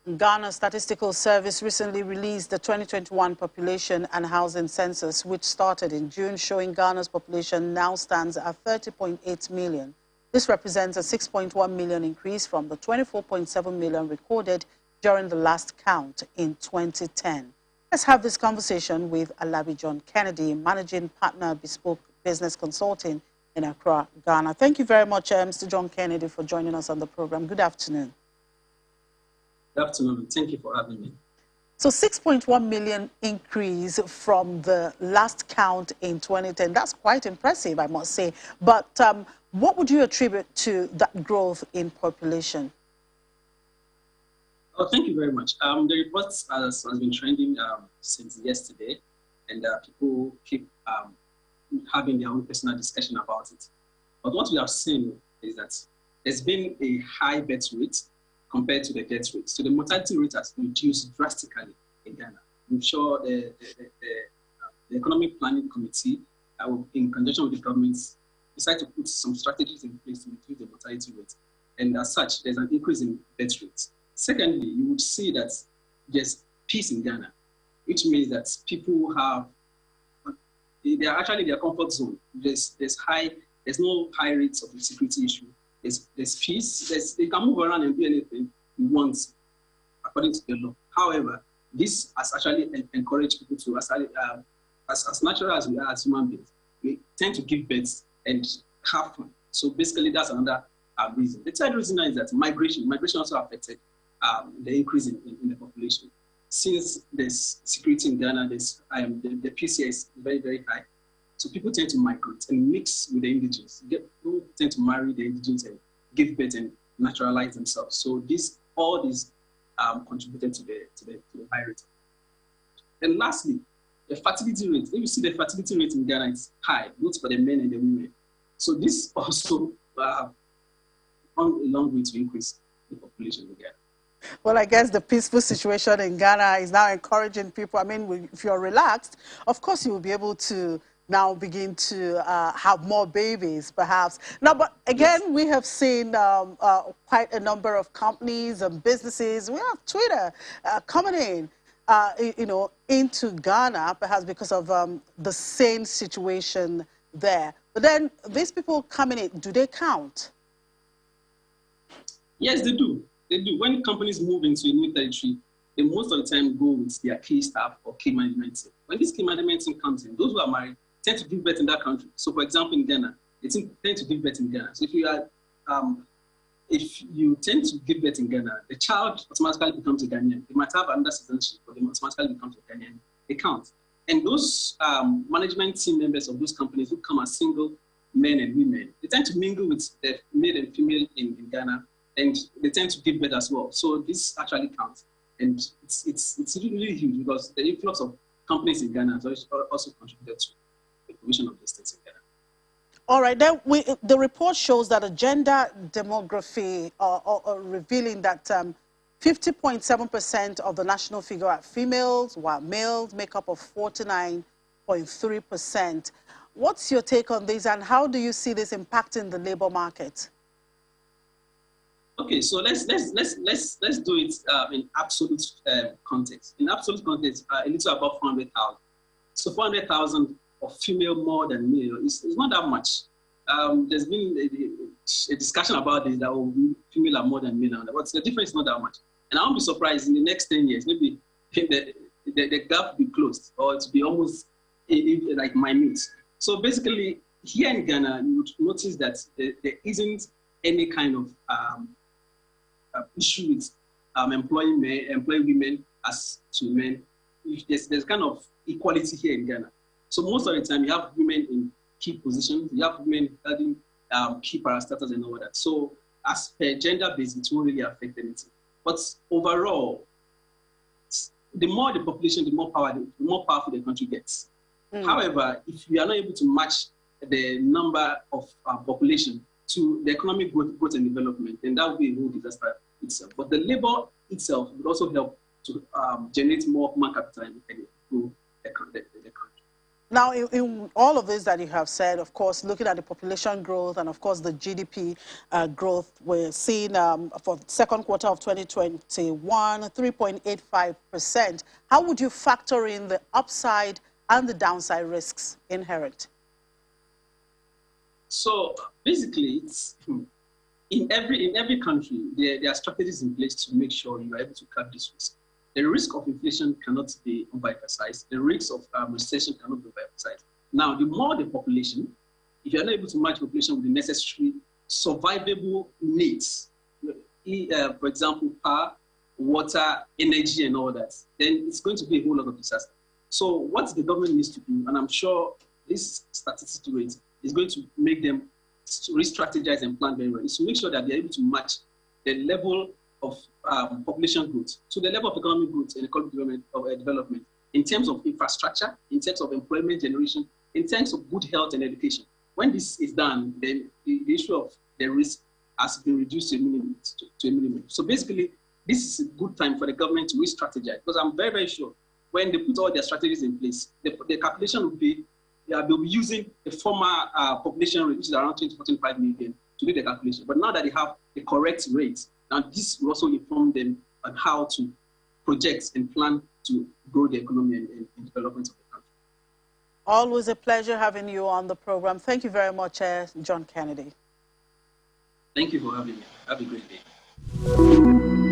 Ghana Statistical Service recently released the 2021 population and housing census, which started in June, showing Ghana's population now stands at 30.8 million. This represents a 6.1 million increase from the 24.7 million recorded during the last count in 2010. Let's have this conversation with Alabi John Kennedy, Managing Partner, Bespoke Business Consulting in Accra, Ghana. Thank you very much, Mr. John Kennedy, for joining us on the program. Good afternoon. Good afternoon. Thank you for having me. So 6.1 million increase from the last count in 2010. That's quite impressive, I must say. But what would you attribute to that growth in population? Oh, thank you very much. The report has been trending since yesterday, and people keep having their own personal discussion about it. But what we have seen is that there's been a high birth rate compared to the death rate. So the mortality rate has reduced drastically in Ghana. I'm sure the Economic Planning Committee, in conjunction with the government, decided to put some strategies in place to reduce the mortality rate. And as such, there's an increase in death rates. Secondly, you would see that there's peace in Ghana, which means that people they are actually their comfort zone. There's no high rates of security issue. There's peace. They can move around and do anything you want according to the law. However, this has actually encouraged people to, as natural as we are as human beings, we tend to give birth and have fun. So basically, that's another reason. The third reason is that migration also affected the increase in the population. Since there's security in Ghana, the PCI is very, very high. So people tend to migrate and mix with the indigenous. People tend to marry the indigenous and give birth and naturalize themselves. So all these contributed to the high rate. And lastly, the fertility rate. If you see the fertility rate in Ghana is high, both for the men and the women. So this also gone a long way to increase the population in Ghana. Well, I guess the peaceful situation in Ghana is now encouraging people. I mean, if you're relaxed, of course you will be able to now begin to have more babies, perhaps. Now, but again, yes, we have seen quite a number of companies and businesses. We have Twitter coming in, into Ghana, perhaps because of the same situation there. But then these people coming in, do they count? Yes, they do. They do. When companies move into a new territory, they most of the time go with their key staff or key management team. When this key management team comes in, those who are married tend to give birth in that country. So, for example, in Ghana, they tend to give birth in Ghana. So, if you tend to give birth in Ghana, the child automatically becomes a Ghanaian. They might have another citizenship, but they automatically becomes a Ghanaian. They count. And those management team members of those companies who come as single men and women, they tend to mingle with the male and female in Ghana, and they tend to give birth as well. So this actually counts. And it's really huge because the influx of companies in Ghana has also contributed to the provision of these things in Ghana. All right, then the report shows that a gender demography revealing that 50.7% of the national figure are females, while males make up of 49.3%. What's your take on this, and how do you see this impacting the labor market? Okay, so let's do it in absolute context. In absolute context, a little above 400,000. So 400,000 of female more than male is not that much. There's been a discussion about this, that female are more than male, but the difference is not that much. And I won't be surprised in the next 10 years, maybe the gap will be closed, or to be almost like minute. So basically, here in Ghana, you would notice that there isn't any kind of issue with employing women as to men. There's kind of equality here in Ghana. So most of the time, you have women in key positions, you have women having key parastatals and all that. So as per gender base, it won't really affect anything. But overall, the more the population, the more powerful the country gets. However, if we are not able to match the number of population to the economic growth and development, then that will be a whole disaster itself. But the labor itself would also help to generate more human capital and grow the country. Now, in all of this that you have said, of course, looking at the population growth and, of course, the GDP growth, we're seeing for the second quarter of 2021, 3.85%. How would you factor in the upside and the downside risks inherent? So basically, it's, in every country, there are strategies in place to make sure you are able to cap this risk. The risk of inflation cannot be overemphasized. The risk of recession cannot be overemphasized. Now, the more the population, if you're not able to match population with the necessary survivable needs, for example, power, water, energy, and all that, then it's going to be a whole lot of disaster. So what the government needs to do, and I'm sure this statistics rate is going to make them re-strategize and plan very well, is to make sure that they're able to match the level of population growth to the level of economic growth and economic development in terms of infrastructure, in terms of employment generation, in terms of good health and education. When this is done, then the issue of the risk has been reduced to a minimum. So basically, this is a good time for the government to re-strategize, because I'm very, very sure when they put all their strategies in place, the calculation will be, they'll be using the former population rate, which is around 20-45 million, to do the calculation. But now that they have the correct rate, now this will also inform them on how to project and plan to grow the economy and development of the country. Always a pleasure having you on the program. Thank you very much, John Kennedy. Thank you for having me. Have a great day.